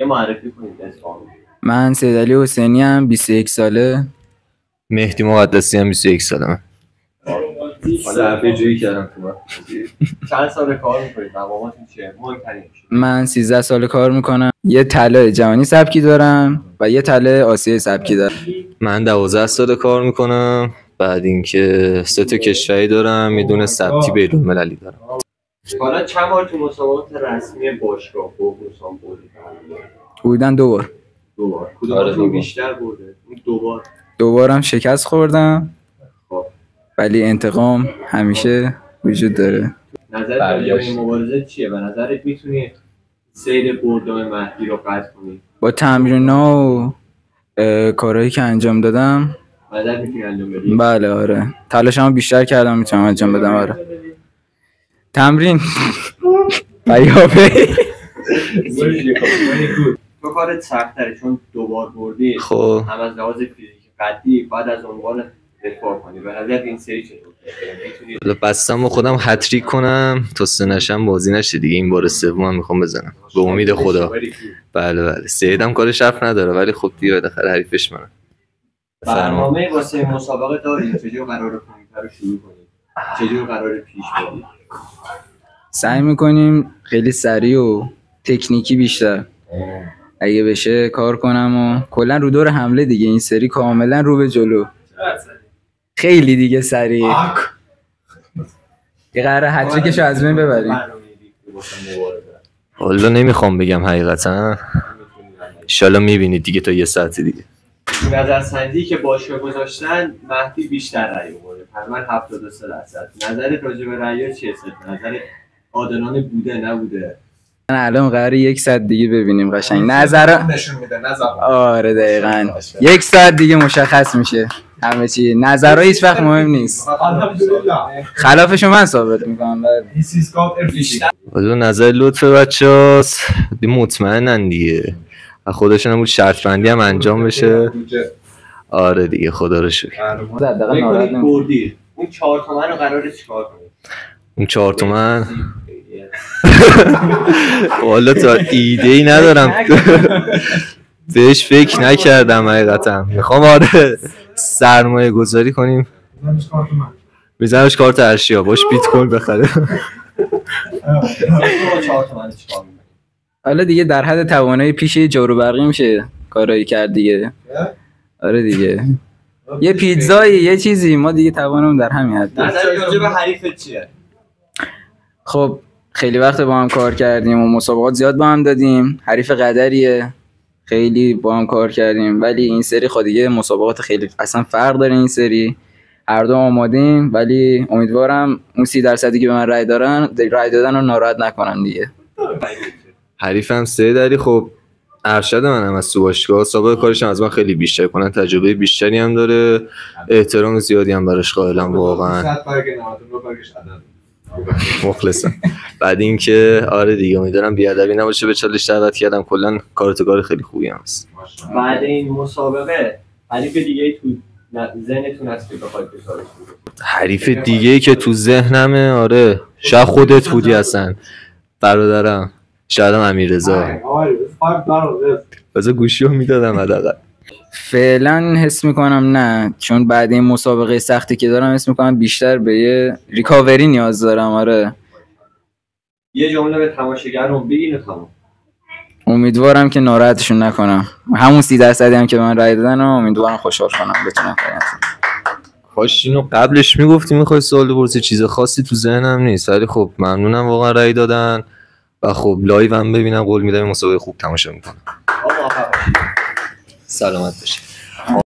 یه معرفی کنید اسمم. من سیدعلی حسینی ام، 21 ساله. مهدی مقدسی هم 21 سالمه. حالا حرفه جویی کردم تو چند سال کار میکنید؟ مقاماتون چیه؟ من 13 سال کار میکنم. یه طلای جهانی سبکی دارم و یه طلای آسیایی سبکی دارم. من 12 سال کار میکنم. بعد اینکه 3 تا کشوری دارم، یه دونه ثبتی بین‌المللی دارم. حالا چند بار تو مسابقات رسمی باشگاه بوگوسان بردید؟ بودن 2 بار. 2 بار. کدومتون بیشتر برده؟ 2 بار. 2 بارم شکست خوردم. ولی انتقام همیشه وجود داره. نظرت راجع به این مبارزه چیه؟ به نظرت میتونی سیر بردام مهدی رو قطع کنی؟ با تمرین‌ها و کارهایی که انجام دادم نظرت میتونی انجام بدی؟ بله آره. تلاشمو بیشتر کردم میتونم انجام بدم آره. تمرین پیاپی تو کارت سخت‌تره چون 2 بار بردی. خب هم از لحاظ فیزیکی قدی بعد از عنوان دفاع کنی. به نظرت این سری چطور؟ بستم و خودم هتریک کنم تا سنشم بازی نشه دیگه. این بار سومم میخوام بزنم به امید خدا. بله سیدم کارش حرف نداره ولی خب دیگه بالاخره حریفش منم. برنامه واسه مسابقه دارید؟ چجوری قراره کنید رو شروع کنید؟ چجوری قراره پیش برید؟ سعی میکنیم خیلی سریع و تکنیکی بیشتر اگه بشه کار کنم و کلا رو دور حمله دیگه. این سری کاملا رو به جلو، خیلی دیگه سریع. یه قراره هتریکشو از بین ببریم. حالا نمیخوام بگم حقیقتا، انشالله میبینید دیگه تا یه ساعت دیگه. نظرسنجی که باشگاه گذاشتن مهدی بیشتر رأی آورده، تقریبا 73%. نظرت راجع به رأی‌ها چیه؟ نظرت عادلانه بوده نبوده؟ الان قراره 1 ساعت دیگه ببینیم قشنگ نظر نشون میده. نظر آره دقیقاً 1 ساعت دیگه مشخص میشه همه چی. نظرها هیچ وقت مهم نیست. خلافشو من ثابت میکنم. حالا نظر لطف بچه‌هاست مطمئنن دیگه. خودشون بود شرط بندی هم انجام بشه. آره دیگه خدا رو شکر. بردی. اون 4 تومن رو قراره چیکار کنی؟ اون 4 تومن والا تا ایده‌ای ندارم. بهش فکر نکردم حقیقتا. میخوام آره سرمایه گذاری کنیم. بزنمش کارت ارشیا باش بیت کوین بخره. حالا دیگه در حد توانایی پیش جارو برقی میشه کارایی کرد دیگه. آره دیگه یه پیتزایی یه چیزی ما دیگه توانمون در همین حد. نظر راجع به حریفت چیه؟ خب خیلی وقت با هم کار کردیم و مسابقات زیاد با هم دادیم. حریف قدریه، خیلی با هم کار کردیم ولی این سری خود دیگه مسابقات خیلی اصلا فرق داره. این سری هر دو آمادیم ولی امیدوارم اون 30% که به من رای دادن رو ناراحت نکنن دیگه. حریفم سیدعلی خب ارشد منم از تو باشگاه، سابقه کارش از من خیلی بیشتر کنن، تجربه بیشتری هم داره، احترام زیادی هم براش قائلم واقعا. مخلصم. بعد اینکه آره دیگه امیدوارم بیادبی نباشه به چالش دعوت کردم. کلا کار خیلی خوبی هم هست. بعد این مسابقه حریف دیگه تو ذهنتون هست که بخواید بسازید؟ حریف دیگه که تو ذهنمه آره شاید خودت بودی اصلا برادرم، شاید هم امیررضا. بذار گوشیو میدادم حداقل. فعلا حس میکنم نه، چون بعد این مسابقه سختی که دارم حس میکنم بیشتر به یه ریکاوری نیاز دارم. آره یه جمله به تماشاگرون بگین و تمام. امیدوارم که ناراحتشون نکنم. همون 30% هم که به من رای دادن و امیدوارم خوشحال کنم بتونم کنم. کاش اینو قبلش میگفتی میخوای سوال بپرسی. چیز خاصی تو ذهنم نیست ولی خب ممنونم واقعا رای دادن و خب لایو هم ببینم. قول میدم مسابقه خوب تماشا میکنم. سلامت باشید.